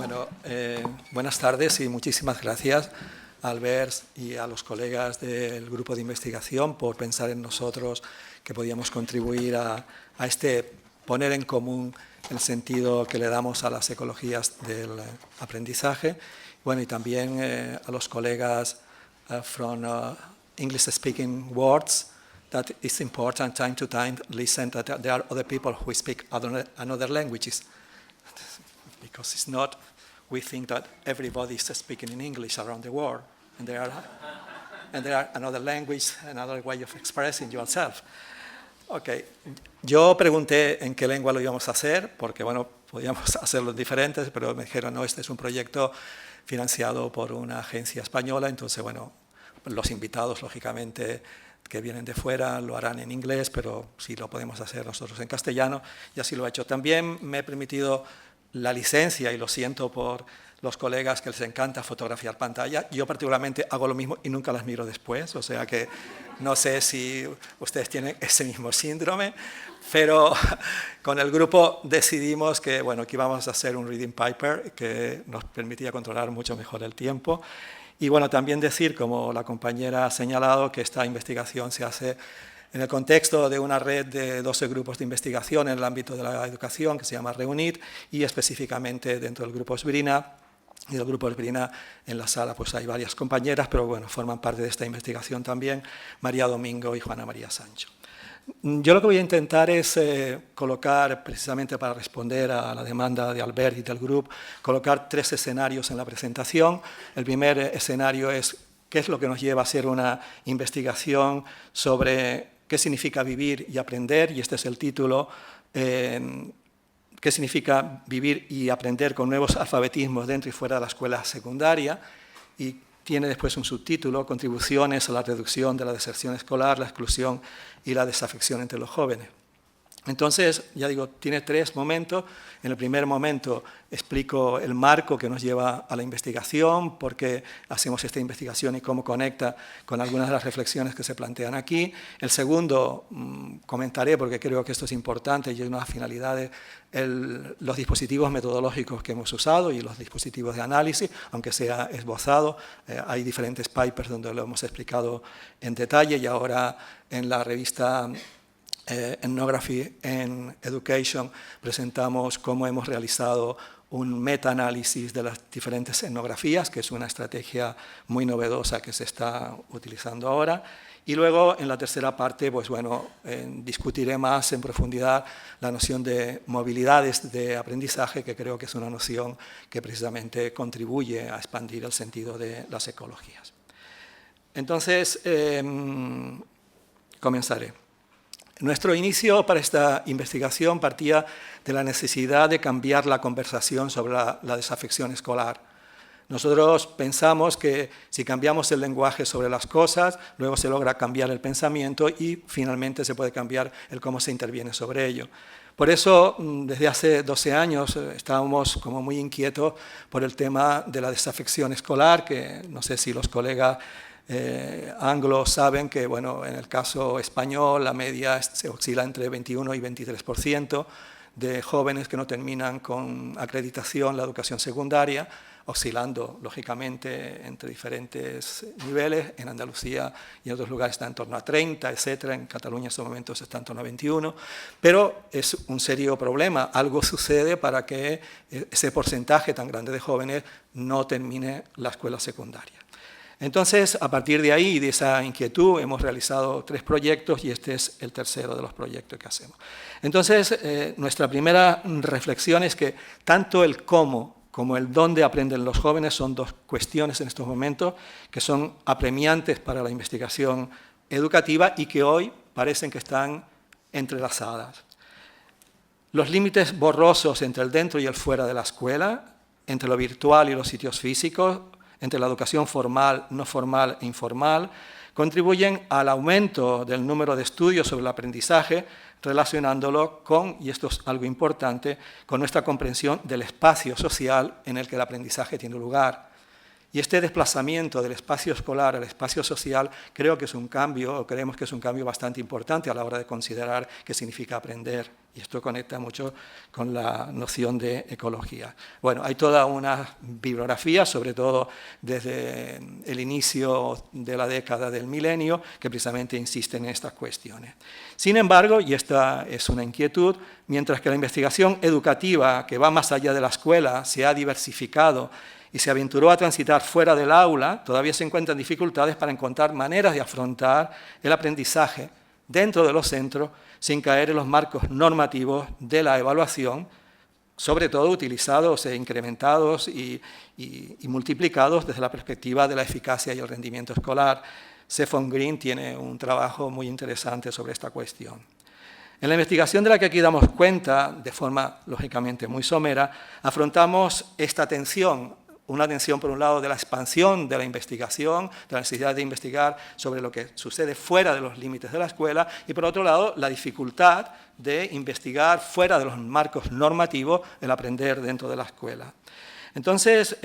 Bueno, buenas tardes y muchísimas gracias a Albert y a los colegas del grupo de investigación por pensar en nosotros que podíamos contribuir a este poner en común el sentido que le damos a las ecologías del aprendizaje. Bueno, y también a los colegas from English speaking words, that it's important time to time listen that there are other people who speak another languages. Because it's not, we think that everybody is speaking in English around the world, and there are another language, another way of expressing yourself. Okay. Yo pregunté en qué lengua lo íbamos a hacer, porque bueno, podíamos hacerlo diferentes, pero me dijeron, no, este es un proyecto financiado por una agencia española, entonces bueno, los invitados, lógicamente, que vienen de fuera lo harán en inglés, pero sí lo podemos hacer nosotros en castellano, y así lo he hecho. También me he permitido la licencia, y lo siento por los colegas que les encanta fotografiar pantalla. Yo particularmente hago lo mismo y nunca las miro después, o sea que no sé si ustedes tienen ese mismo síndrome, pero con el grupo decidimos que, bueno, que íbamos a hacer un reading paper que nos permitía controlar mucho mejor el tiempo. Y bueno, también decir, como la compañera ha señalado, que esta investigación se hace en el contexto de una red de 12 grupos de investigación en el ámbito de la educación que se llama REUNIT, y específicamente dentro del grupo SBIRINA. Y del grupo SBIRINA en la sala pues hay varias compañeras, pero bueno, forman parte de esta investigación también María Domingo y Juana María Sancho. Yo lo que voy a intentar es colocar, precisamente para responder a la demanda de Albert y del grupo, colocar 3 escenarios en la presentación. El primer escenario es qué es lo que nos lleva a hacer una investigación sobre qué significa vivir y aprender, y este es el título, qué significa vivir y aprender con nuevos alfabetismos dentro y fuera de la escuela secundaria, y tiene después un subtítulo, contribuciones a la reducción de la deserción escolar, la exclusión y la desafección entre los jóvenes. Entonces, ya digo, tiene 3 momentos. En el primer momento explico el marco que nos lleva a la investigación, por qué hacemos esta investigación y cómo conecta con algunas de las reflexiones que se plantean aquí. El segundo, comentaré, porque creo que esto es importante y es una finalidad de los dispositivos metodológicos que hemos usado y los dispositivos de análisis, aunque sea esbozado. Hay diferentes papers donde lo hemos explicado en detalle, y ahora en la revista Ethnography and Education presentamos cómo hemos realizado un metaanálisis de las diferentes etnografías, que es una estrategia muy novedosa que se está utilizando ahora. Y luego, en la tercera parte, pues bueno, discutiré más en profundidad la noción de movilidades de aprendizaje, que creo que es una noción que precisamente contribuye a expandir el sentido de las ecologías. Entonces, comenzaré. Nuestro inicio para esta investigación partía de la necesidad de cambiar la conversación sobre la desafección escolar. Nosotros pensamos que si cambiamos el lenguaje sobre las cosas, luego se logra cambiar el pensamiento y finalmente se puede cambiar el cómo se interviene sobre ello. Por eso, desde hace 12 años estábamos como muy inquietos por el tema de la desafección escolar, que no sé si los colegas anglos saben que, bueno, en el caso español la media se oscila entre 21 y 23% de jóvenes que no terminan con acreditación la educación secundaria, oscilando lógicamente entre diferentes niveles. En Andalucía y en otros lugares está en torno a 30, etcétera. En Cataluña en estos momentos está en torno a 21, pero es un serio problema. Algo sucede para que ese porcentaje tan grande de jóvenes no termine la escuela secundaria. Entonces, a partir de ahí y de esa inquietud, hemos realizado 3 proyectos y este es el tercero de los proyectos que hacemos. Entonces, nuestra primera reflexión es que tanto el cómo como el dónde aprenden los jóvenes son 2 cuestiones en estos momentos que son apremiantes para la investigación educativa y que hoy parecen que están entrelazadas. Los límites borrosos entre el dentro y el fuera de la escuela, entre lo virtual y los sitios físicos, entre la educación formal, no formal e informal, contribuyen al aumento del número de estudios sobre el aprendizaje, relacionándolo con, y esto es algo importante, con nuestra comprensión del espacio social en el que el aprendizaje tiene lugar. Y este desplazamiento del espacio escolar al espacio social creo que es un cambio, o creemos que es un cambio bastante importante a la hora de considerar qué significa aprender. Y esto conecta mucho con la noción de ecología. Bueno, hay toda una bibliografía, sobre todo desde el inicio de la década del milenio, que precisamente insiste en estas cuestiones. Sin embargo, y esta es una inquietud, mientras que la investigación educativa, que va más allá de la escuela, se ha diversificado y se aventuró a transitar fuera del aula, todavía se encuentran dificultades para encontrar maneras de afrontar el aprendizaje dentro de los centros sin caer en los marcos normativos de la evaluación, sobre todo utilizados e incrementados y multiplicados desde la perspectiva de la eficacia y el rendimiento escolar. Zephon Green tiene un trabajo muy interesante sobre esta cuestión. En la investigación de la que aquí damos cuenta, de forma lógicamente muy somera, afrontamos esta tensión. Una tensión, por un lado, de la expansión de la investigación, de la necesidad de investigar sobre lo que sucede fuera de los límites de la escuela, y por otro lado, la dificultad de investigar fuera de los marcos normativos el aprender dentro de la escuela. Entonces,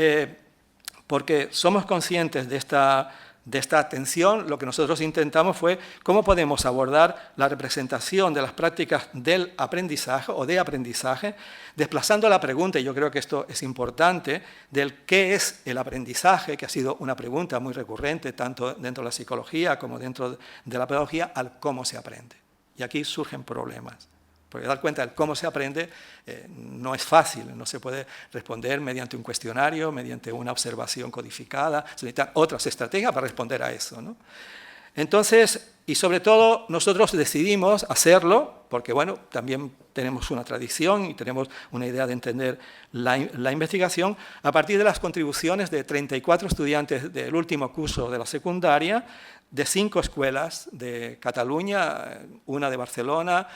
porque somos conscientes de esta tensión, lo que nosotros intentamos fue cómo podemos abordar la representación de las prácticas del aprendizaje o de aprendizaje, desplazando la pregunta, y yo creo que esto es importante, del qué es el aprendizaje, que ha sido una pregunta muy recurrente tanto dentro de la psicología como dentro de la pedagogía, al cómo se aprende. Y aquí surgen problemas. Porque dar cuenta de cómo se aprende no es fácil, no se puede responder mediante un cuestionario, mediante una observación codificada, se necesitan otras estrategias para responder a eso, ¿no? Entonces, y sobre todo, nosotros decidimos hacerlo, porque bueno, también tenemos una tradición y tenemos una idea de entender la investigación, a partir de las contribuciones de 34 estudiantes del último curso de la secundaria, de 5 escuelas de Cataluña, una de Barcelona,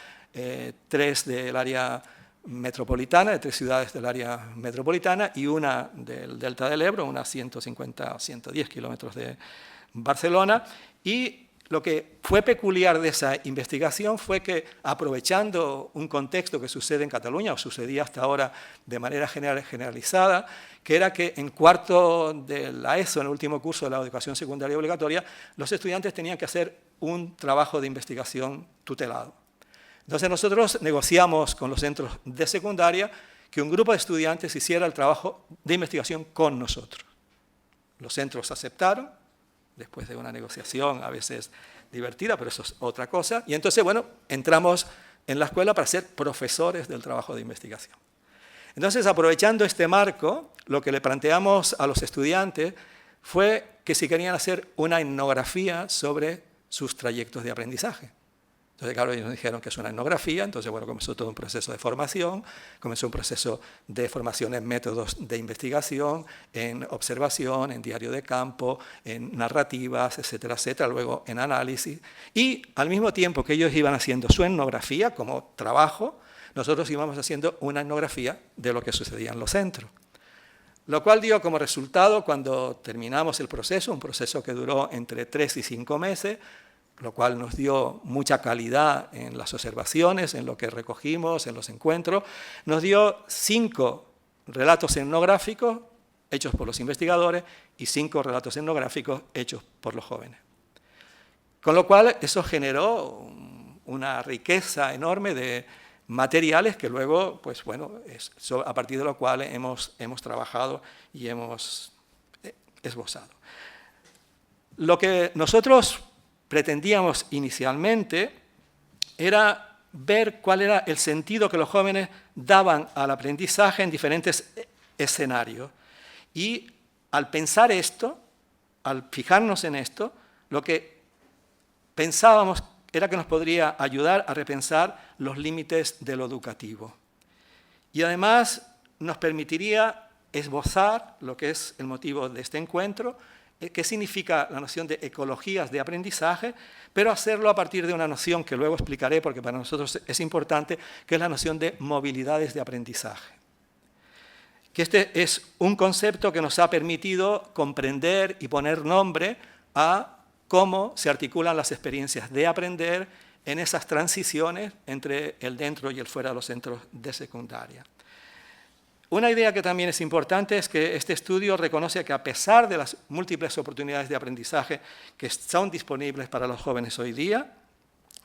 3 del área metropolitana, de 3 ciudades del área metropolitana y una del Delta del Ebro, unas 150 o 110 kilómetros de Barcelona. Y lo que fue peculiar de esa investigación fue que, aprovechando un contexto que sucede en Cataluña, o sucedía hasta ahora de manera generalizada, que era que en cuarto de la ESO, en el último curso de la educación secundaria obligatoria, los estudiantes tenían que hacer un trabajo de investigación tutelado. Entonces nosotros negociamos con los centros de secundaria que un grupo de estudiantes hiciera el trabajo de investigación con nosotros. Los centros aceptaron, después de una negociación a veces divertida, pero eso es otra cosa, y entonces, bueno, entramos en la escuela para ser profesores del trabajo de investigación. Entonces, aprovechando este marco, lo que le planteamos a los estudiantes fue que si querían hacer una etnografía sobre sus trayectos de aprendizaje. Entonces, claro, ellos nos dijeron que es una etnografía, entonces, bueno, comenzó todo un proceso de formación, comenzó un proceso de formación en métodos de investigación, en observación, en diario de campo, en narrativas, etcétera, etcétera, luego en análisis. Y al mismo tiempo que ellos iban haciendo su etnografía como trabajo, nosotros íbamos haciendo una etnografía de lo que sucedía en los centros. Lo cual dio como resultado, cuando terminamos el proceso, un proceso que duró entre 3 y 5 meses, lo cual nos dio mucha calidad en las observaciones, en lo que recogimos, en los encuentros, nos dio 5 relatos etnográficos hechos por los investigadores y 5 relatos etnográficos hechos por los jóvenes. Con lo cual, eso generó una riqueza enorme de materiales que luego, pues bueno, a partir de lo cual hemos trabajado y hemos esbozado. Lo que nosotros pretendíamos inicialmente era ver cuál era el sentido que los jóvenes daban al aprendizaje en diferentes escenarios. Y al pensar esto, al fijarnos en esto, lo que pensábamos era que nos podría ayudar a repensar los límites de lo educativo. Y además nos permitiría esbozar lo que es el motivo de este encuentro, qué significa la noción de ecologías de aprendizaje, pero hacerlo a partir de una noción que luego explicaré porque para nosotros es importante, que es la noción de movilidades de aprendizaje. Que este es un concepto que nos ha permitido comprender y poner nombre a cómo se articulan las experiencias de aprender en esas transiciones entre el dentro y el fuera de los centros de secundaria. Una idea que también es importante es que este estudio reconoce que a pesar de las múltiples oportunidades de aprendizaje que son disponibles para los jóvenes hoy día,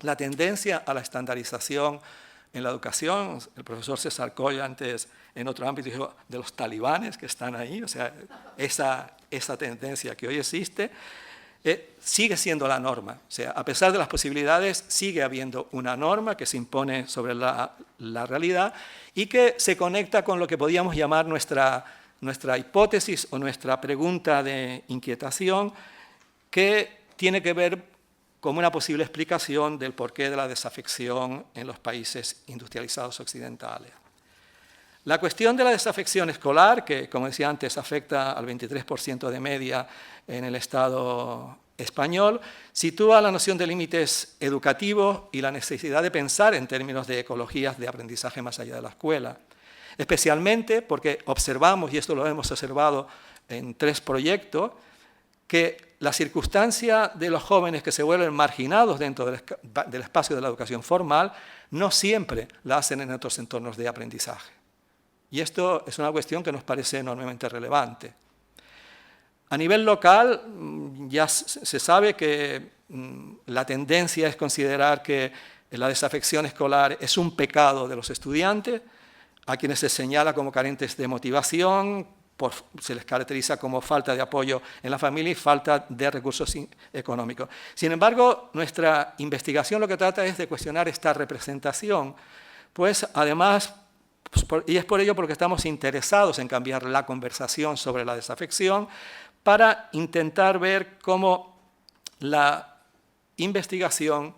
la tendencia a la estandarización en la educación, el profesor César Coll antes en otro ámbito dijo de los talibanes que están ahí, o sea, esa tendencia que hoy existe, sigue siendo la norma. O sea, a pesar de las posibilidades, sigue habiendo una norma que se impone sobre la realidad y que se conecta con lo que podríamos llamar nuestra hipótesis o nuestra pregunta de inquietación, que tiene que ver con una posible explicación del porqué de la desafección en los países industrializados occidentales. La cuestión de la desafección escolar, que como decía antes afecta al 23% de media en el Estado español, sitúa la noción de límites educativos y la necesidad de pensar en términos de ecologías de aprendizaje más allá de la escuela. Especialmente porque observamos, y esto lo hemos observado en 3 proyectos, que la circunstancia de los jóvenes que se vuelven marginados dentro del espacio de la educación formal no siempre la hacen en otros entornos de aprendizaje. Y esto es una cuestión que nos parece enormemente relevante. A nivel local, ya se sabe que la tendencia es considerar que la desafección escolar es un pecado de los estudiantes, a quienes se señala como carentes de motivación, se les caracteriza como falta de apoyo en la familia y falta de recursos económicos. Sin embargo, nuestra investigación lo que trata es de cuestionar esta representación, pues además, y es por ello porque estamos interesados en cambiar la conversación sobre la desafección para intentar ver cómo la investigación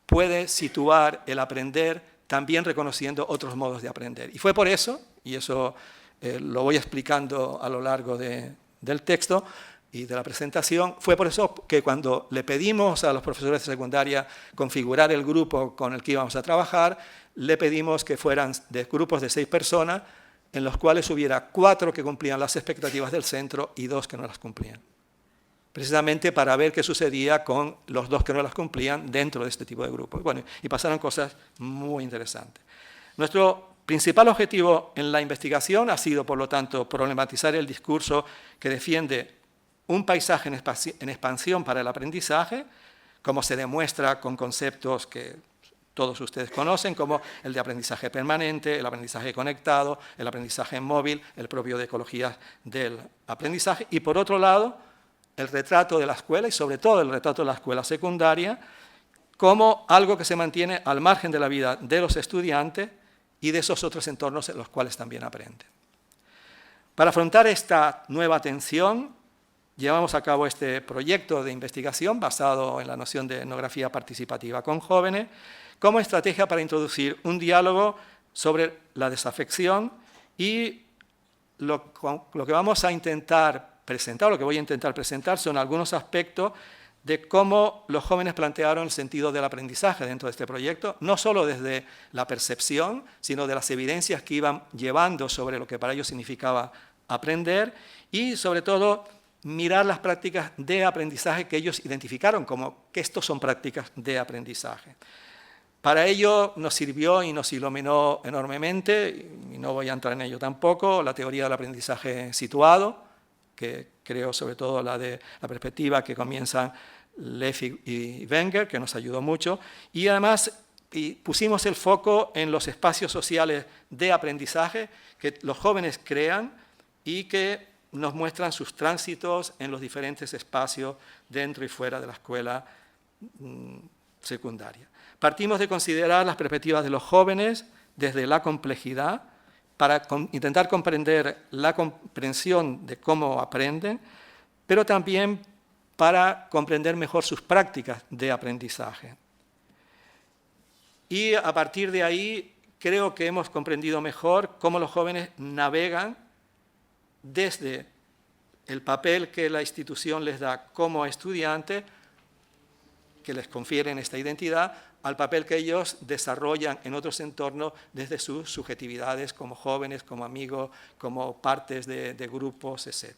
puede situar el aprender también reconociendo otros modos de aprender. Y fue por eso, y eso lo voy explicando a lo largo del texto y de la presentación, fue por eso que cuando le pedimos a los profesores de secundaria configurar el grupo con el que íbamos a trabajar, le pedimos que fueran de grupos de 6 personas, en los cuales hubiera 4 que cumplían las expectativas del centro y 2 que no las cumplían. Precisamente para ver qué sucedía con los 2 que no las cumplían dentro de este tipo de grupos. Bueno, y pasaron cosas muy interesantes. Nuestro principal objetivo en la investigación ha sido, por lo tanto, problematizar el discurso que defiende un paisaje en expansión para el aprendizaje, como se demuestra con conceptos que todos ustedes conocen, como el de aprendizaje permanente, el aprendizaje conectado, el aprendizaje móvil, el propio de ecologías del aprendizaje, y por otro lado, el retrato de la escuela, y sobre todo el retrato de la escuela secundaria, como algo que se mantiene al margen de la vida de los estudiantes y de esos otros entornos en los cuales también aprenden. Para afrontar esta nueva tensión, llevamos a cabo este proyecto de investigación basado en la noción de etnografía participativa con jóvenes, como estrategia para introducir un diálogo sobre la desafección y lo que vamos a intentar presentar, lo que voy a intentar presentar son algunos aspectos de cómo los jóvenes plantearon el sentido del aprendizaje dentro de este proyecto, no solo desde la percepción, sino de las evidencias que iban llevando sobre lo que para ellos significaba aprender y, sobre todo, mirar las prácticas de aprendizaje que ellos identificaron como que estos son prácticas de aprendizaje. Para ello nos sirvió y nos iluminó enormemente, y no voy a entrar en ello tampoco, la teoría del aprendizaje situado, que creo sobre todo la de la perspectiva que comienzan Leff y Wenger, que nos ayudó mucho, y además pusimos el foco en los espacios sociales de aprendizaje que los jóvenes crean y que nos muestran sus tránsitos en los diferentes espacios dentro y fuera de la escuela secundaria. Partimos de considerar las perspectivas de los jóvenes desde la complejidad para intentar comprender la comprensión de cómo aprenden, pero también para comprender mejor sus prácticas de aprendizaje. Y a partir de ahí creo que hemos comprendido mejor cómo los jóvenes navegan desde el papel que la institución les da como estudiantes, que les confieren esta identidad, al papel que ellos desarrollan en otros entornos desde sus subjetividades como jóvenes, como amigos, como partes de grupos, etc.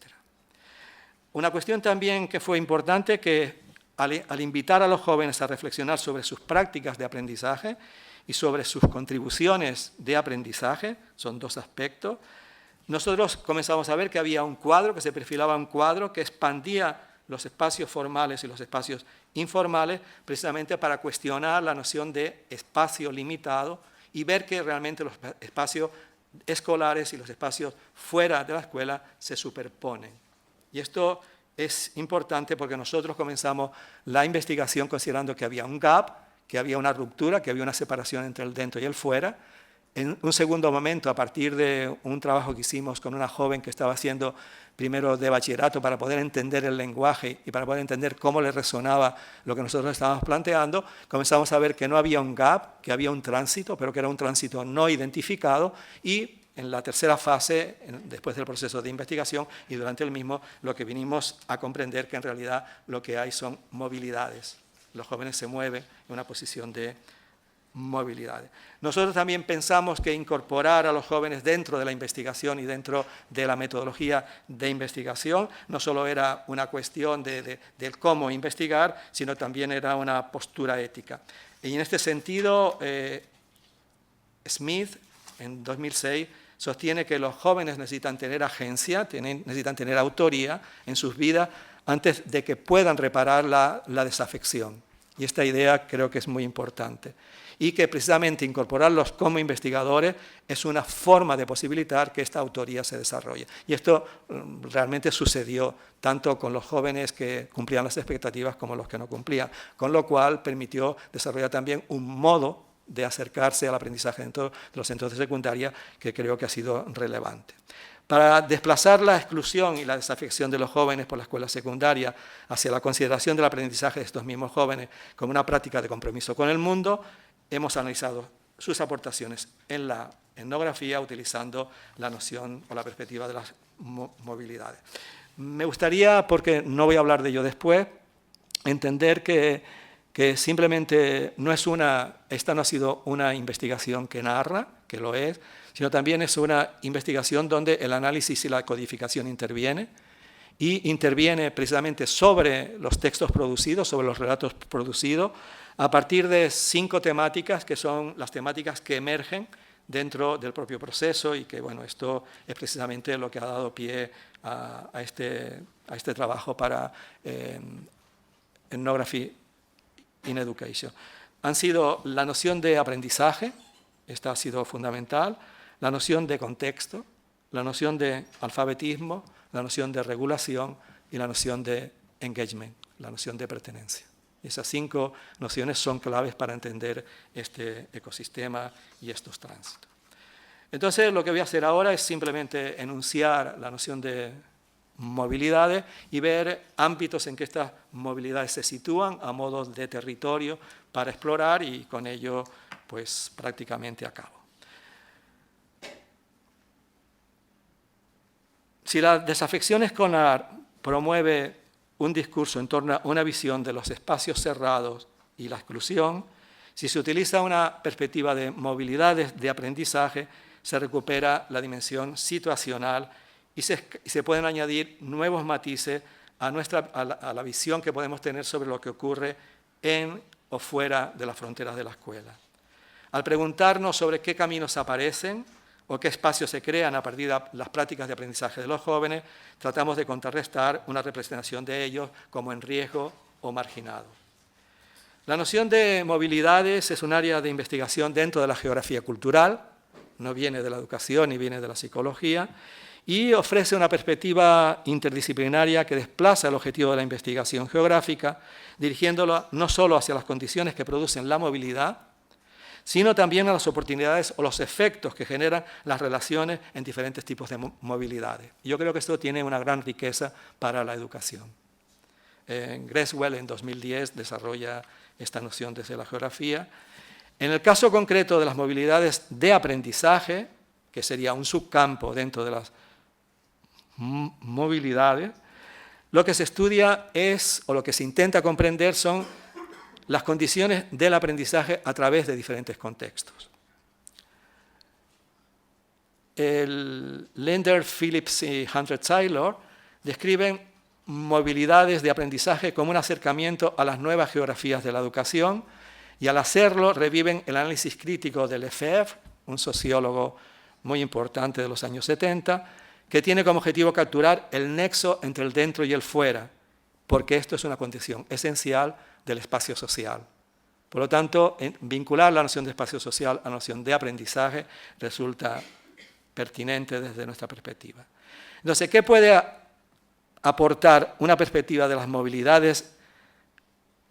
Una cuestión también que fue importante, que al invitar a los jóvenes a reflexionar sobre sus prácticas de aprendizaje y sobre sus contribuciones de aprendizaje, son 2 aspectos, nosotros comenzamos a ver que había un cuadro, que se perfilaba un cuadro que expandía los espacios formales y los espacios informales, precisamente para cuestionar la noción de espacio limitado y ver que realmente los espacios escolares y los espacios fuera de la escuela se superponen. Y esto es importante porque nosotros comenzamos la investigación considerando que había un gap, que había una ruptura, que había una separación entre el dentro y el fuera. En un segundo momento, a partir de un trabajo que hicimos con una joven que estaba haciendo primero de bachillerato para poder entender el lenguaje y para poder entender cómo le resonaba lo que nosotros estábamos planteando, comenzamos a ver que no había un gap, que había un tránsito, pero que era un tránsito no identificado, y en la tercera fase, después del proceso de investigación y durante el mismo, lo que vinimos a comprender que en realidad lo que hay son movilidades. Los jóvenes se mueven en una posición de movilidades. Nosotros también pensamos que incorporar a los jóvenes dentro de la investigación y dentro de la metodología de investigación no solo era una cuestión de cómo investigar, sino también era una postura ética. Y en este sentido, Smith, en 2006, sostiene que los jóvenes necesitan tener agencia, necesitan tener autoría en sus vidas antes de que puedan reparar la desafección. Y esta idea creo que es muy importante. Y que precisamente incorporarlos como investigadores es una forma de posibilitar que esta autoría se desarrolle. Y esto realmente sucedió tanto con los jóvenes que cumplían las expectativas como los que no cumplían, con lo cual permitió desarrollar también un modo de acercarse al aprendizaje dentro de los centros de secundaria que creo que ha sido relevante. Para desplazar la exclusión y la desafección de los jóvenes por la escuela secundaria hacia la consideración del aprendizaje de estos mismos jóvenes como una práctica de compromiso con el mundo, hemos analizado sus aportaciones en la etnografía utilizando la noción o la perspectiva de las movilidades. Me gustaría, porque no voy a hablar de ello después, entender que simplemente esta no ha sido una investigación que narra, que lo es, sino también es una investigación donde el análisis y la codificación interviene, y interviene precisamente sobre los textos producidos, sobre los relatos producidos, a partir de 5 temáticas, que son las temáticas que emergen dentro del propio proceso, y que, bueno, esto es precisamente lo que ha dado pie a este trabajo para Ethnography in Education. Han sido la noción de aprendizaje, esta ha sido fundamental, la noción de contexto, la noción de alfabetismo, la noción de regulación y la noción de engagement, la noción de pertenencia. Esas 5 nociones son claves para entender este ecosistema y estos tránsitos. Entonces, lo que voy a hacer ahora es simplemente enunciar la noción de movilidades y ver ámbitos en que estas movilidades se sitúan a modo de territorio para explorar, y con ello pues prácticamente acabo. Si la desafección escolar promueve un discurso en torno a una visión de los espacios cerrados y la exclusión, si se utiliza una perspectiva de movilidades de aprendizaje, se recupera la dimensión situacional y se pueden añadir nuevos matices a la visión que podemos tener sobre lo que ocurre en o fuera de las fronteras de la escuela. Al preguntarnos sobre qué caminos aparecen o qué espacios se crean a partir de las prácticas de aprendizaje de los jóvenes, tratamos de contrarrestar una representación de ellos como en riesgo o marginado. La noción de movilidades es un área de investigación dentro de la geografía cultural, no viene de la educación ni viene de la psicología, y ofrece una perspectiva interdisciplinaria que desplaza el objetivo de la investigación geográfica, dirigiéndolo no solo hacia las condiciones que producen la movilidad, sino también a las oportunidades o los efectos que generan las relaciones en diferentes tipos de movilidades. Yo creo que esto tiene una gran riqueza para la educación. Greswell en 2010 desarrolla esta noción desde la geografía. En el caso concreto de las movilidades de aprendizaje, que sería un subcampo dentro de las movilidades, lo que se estudia es, o lo que se intenta comprender son las condiciones del aprendizaje a través de diferentes contextos. Linder, Phillips y Hunter-Taylor describen movilidades de aprendizaje como un acercamiento a las nuevas geografías de la educación, y al hacerlo reviven el análisis crítico de Lefebvre, un sociólogo muy importante de los años 70, que tiene como objetivo capturar el nexo entre el dentro y el fuera, porque esto es una condición esencial del espacio social. Por lo tanto, vincular la noción de espacio social a la noción de aprendizaje resulta pertinente desde nuestra perspectiva. Entonces, ¿qué puede aportar una perspectiva de las movilidades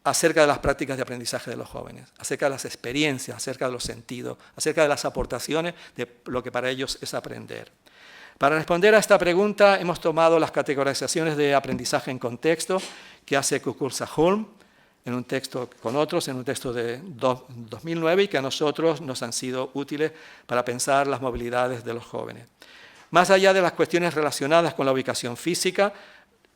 acerca de las prácticas de aprendizaje de los jóvenes, acerca de las experiencias, acerca de los sentidos, acerca de las aportaciones de lo que para ellos es aprender? Para responder a esta pregunta hemos tomado las categorizaciones de aprendizaje en contexto que hace Kukulza-Hulm en un texto con otros, en un texto de 2009 y que a nosotros nos han sido útiles para pensar las movilidades de los jóvenes. Más allá de las cuestiones relacionadas con la ubicación física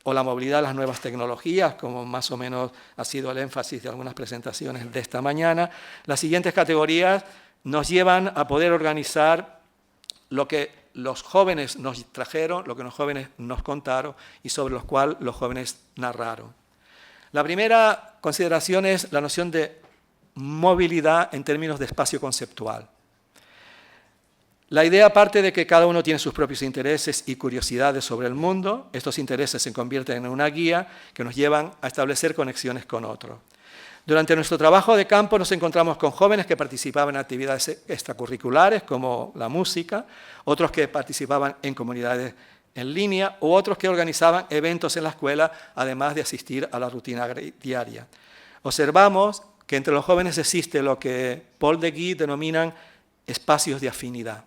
o la movilidad de las nuevas tecnologías, como más o menos ha sido el énfasis de algunas presentaciones de esta mañana, las siguientes categorías nos llevan a poder organizar lo que los jóvenes nos trajeron, lo que los jóvenes nos contaron y sobre los cuales los jóvenes narraron. La primera consideración es la noción de movilidad en términos de espacio conceptual. La idea parte de que cada uno tiene sus propios intereses y curiosidades sobre el mundo. Estos intereses se convierten en una guía que nos llevan a establecer conexiones con otros. Durante nuestro trabajo de campo nos encontramos con jóvenes que participaban en actividades extracurriculares como la música, otros que participaban en comunidades en línea u otros que organizaban eventos en la escuela, además de asistir a la rutina diaria. Observamos que entre los jóvenes existe lo que Paul de Guy denominan espacios de afinidad.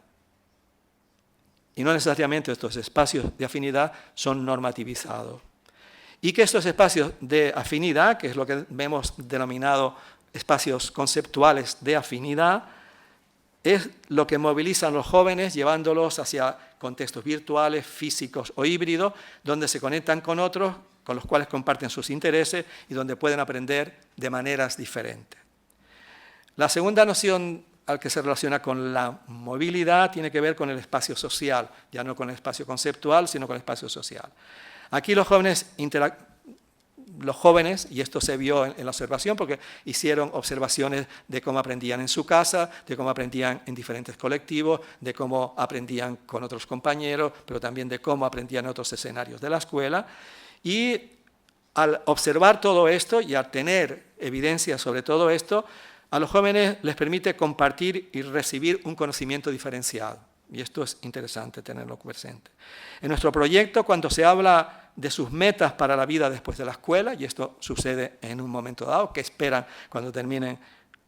Y no necesariamente estos espacios de afinidad son normativizados. Y que estos espacios de afinidad, que es lo que hemos denominado espacios conceptuales de afinidad, es lo que movilizan los jóvenes llevándolos hacia contextos virtuales, físicos o híbridos, donde se conectan con otros, con los cuales comparten sus intereses y donde pueden aprender de maneras diferentes. La segunda noción al que se relaciona con la movilidad tiene que ver con el espacio social, ya no con el espacio conceptual, sino con el espacio social. Aquí los jóvenes, y esto se vio en la observación, porque hicieron observaciones de cómo aprendían en su casa, de cómo aprendían en diferentes colectivos, de cómo aprendían con otros compañeros, pero también de cómo aprendían en otros escenarios de la escuela. Y al observar todo esto y al tener evidencia sobre todo esto, a los jóvenes les permite compartir y recibir un conocimiento diferenciado. Y esto es interesante tenerlo presente. En nuestro proyecto, cuando se habla de sus metas para la vida después de la escuela, y esto sucede en un momento dado, que esperan cuando terminen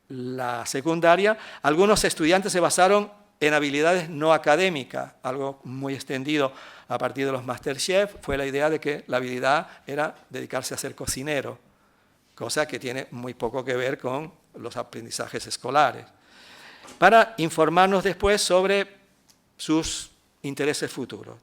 la secundaria, algunos estudiantes se basaron en habilidades no académicas, algo muy extendido a partir de los MasterChef, fue la idea de que la habilidad era dedicarse a ser cocinero, cosa que tiene muy poco que ver con los aprendizajes escolares, para informarnos después sobre sus intereses futuros.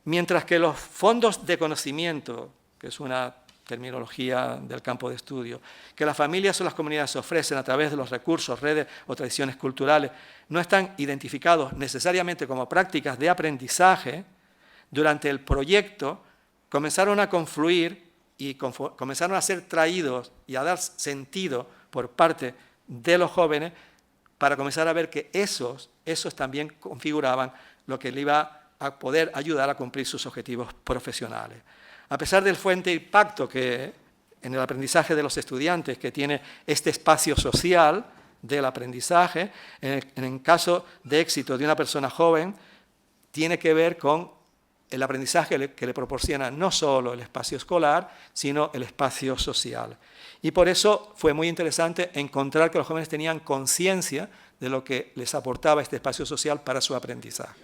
Mientras que los fondos de conocimiento, que es una terminología del campo de estudio, que las familias o las comunidades ofrecen a través de los recursos, redes o tradiciones culturales, no están identificados necesariamente como prácticas de aprendizaje, durante el proyecto comenzaron a confluir y comenzaron a ser traídos y a dar sentido por parte de los jóvenes para comenzar a ver que esos también configuraban lo que le iba a poder ayudar a cumplir sus objetivos profesionales. A pesar del fuerte impacto que en el aprendizaje de los estudiantes que tiene este espacio social del aprendizaje, en el caso de éxito de una persona joven, tiene que ver con el aprendizaje que le proporciona no solo el espacio escolar, sino el espacio social. Y por eso fue muy interesante encontrar que los jóvenes tenían conciencia de lo que les aportaba este espacio social para su aprendizaje.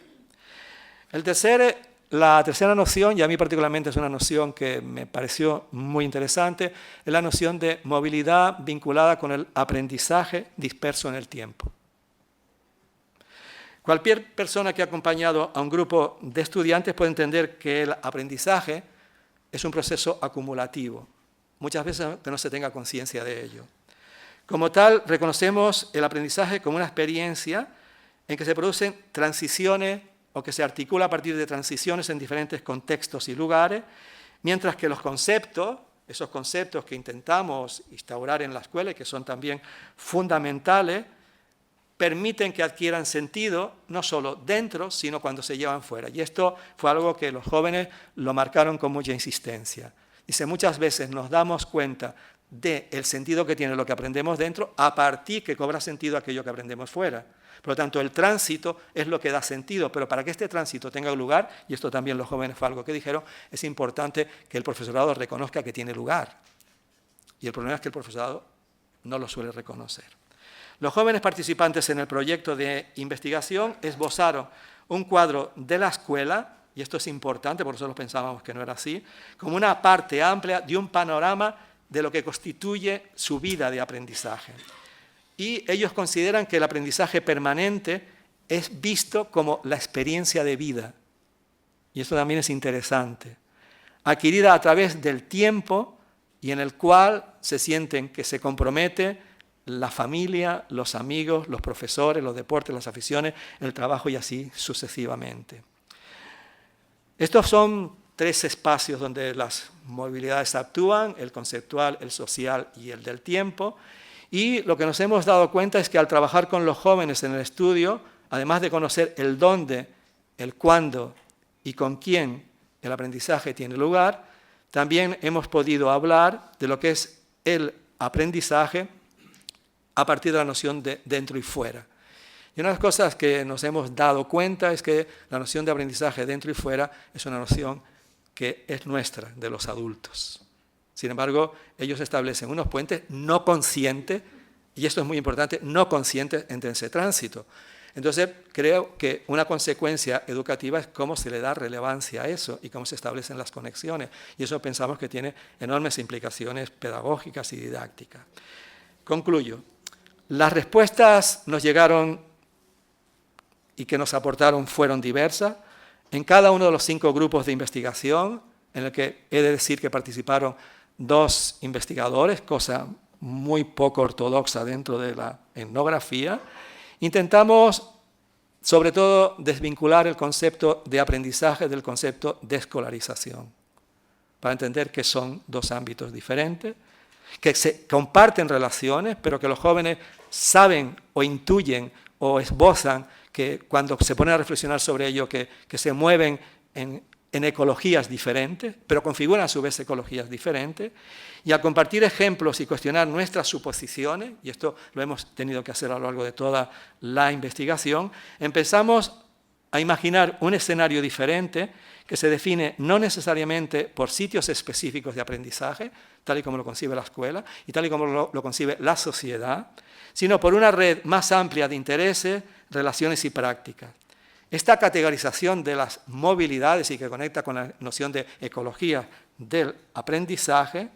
La tercera noción, y a mí particularmente es una noción que me pareció muy interesante, es la noción de movilidad vinculada con el aprendizaje disperso en el tiempo. Cualquier persona que ha acompañado a un grupo de estudiantes puede entender que el aprendizaje es un proceso acumulativo, muchas veces que no se tenga conciencia de ello. Como tal, reconocemos el aprendizaje como una experiencia en que se producen transiciones o que se articula a partir de transiciones en diferentes contextos y lugares, mientras que los conceptos, esos conceptos que intentamos instaurar en la escuela y que son también fundamentales, permiten que adquieran sentido, no solo dentro, sino cuando se llevan fuera. Y esto fue algo que los jóvenes lo marcaron con mucha insistencia. Dice, muchas veces nos damos cuenta del sentido que tiene lo que aprendemos dentro a partir que cobra sentido aquello que aprendemos fuera. Por lo tanto, el tránsito es lo que da sentido, pero para que este tránsito tenga lugar, y esto también los jóvenes fue algo que dijeron, es importante que el profesorado reconozca que tiene lugar. Y el problema es que el profesorado no lo suele reconocer. Los jóvenes participantes en el proyecto de investigación esbozaron un cuadro de la escuela, y esto es importante, por nosotros pensábamos que no era así, como una parte amplia de un panorama de lo que constituye su vida de aprendizaje. Y ellos consideran que el aprendizaje permanente es visto como la experiencia de vida. Y esto también es interesante. Adquirida a través del tiempo y en el cual se sienten que se compromete la familia, los amigos, los profesores, los deportes, las aficiones, el trabajo y así sucesivamente. Estos son 3 espacios donde las movilidades actúan, el conceptual, el social y el del tiempo. Y lo que nos hemos dado cuenta es que al trabajar con los jóvenes en el estudio, además de conocer el dónde, el cuándo y con quién el aprendizaje tiene lugar, también hemos podido hablar de lo que es el aprendizaje a partir de la noción de dentro y fuera. Y una de las cosas que nos hemos dado cuenta es que la noción de aprendizaje dentro y fuera es una noción que es nuestra, de los adultos. Sin embargo, ellos establecen unos puentes no conscientes, y esto es muy importante, no conscientes entre ese tránsito. Entonces, creo que una consecuencia educativa es cómo se le da relevancia a eso y cómo se establecen las conexiones. Y eso pensamos que tiene enormes implicaciones pedagógicas y didácticas. Concluyo. Las respuestas nos llegaron y que nos aportaron fueron diversas. En cada uno de los 5 grupos de investigación, en el que he de decir que participaron 2 investigadores, cosa muy poco ortodoxa dentro de la etnografía, intentamos, sobre todo, desvincular el concepto de aprendizaje del concepto de escolarización, para entender que son 2 ámbitos diferentes, que se comparten relaciones, pero que los jóvenes saben o intuyen o esbozan que cuando se ponen a reflexionar sobre ello, que se mueven en ecologías diferentes, pero configuran a su vez ecologías diferentes, y al compartir ejemplos y cuestionar nuestras suposiciones, y esto lo hemos tenido que hacer a lo largo de toda la investigación, empezamos a imaginar un escenario diferente que se define no necesariamente por sitios específicos de aprendizaje, tal y como lo concibe la escuela y tal y como lo concibe la sociedad, sino por una red más amplia de intereses, relaciones y prácticas. Esta categorización de las movilidades y que conecta con la noción de ecología del aprendizaje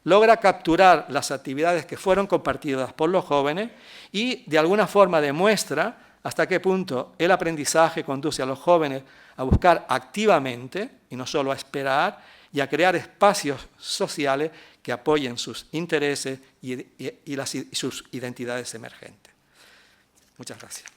logra capturar las actividades que fueron compartidas por los jóvenes y de alguna forma demuestra hasta qué punto el aprendizaje conduce a los jóvenes a buscar activamente, y no solo a esperar, y a crear espacios sociales que apoyen sus intereses y sus identidades emergentes. Muchas gracias.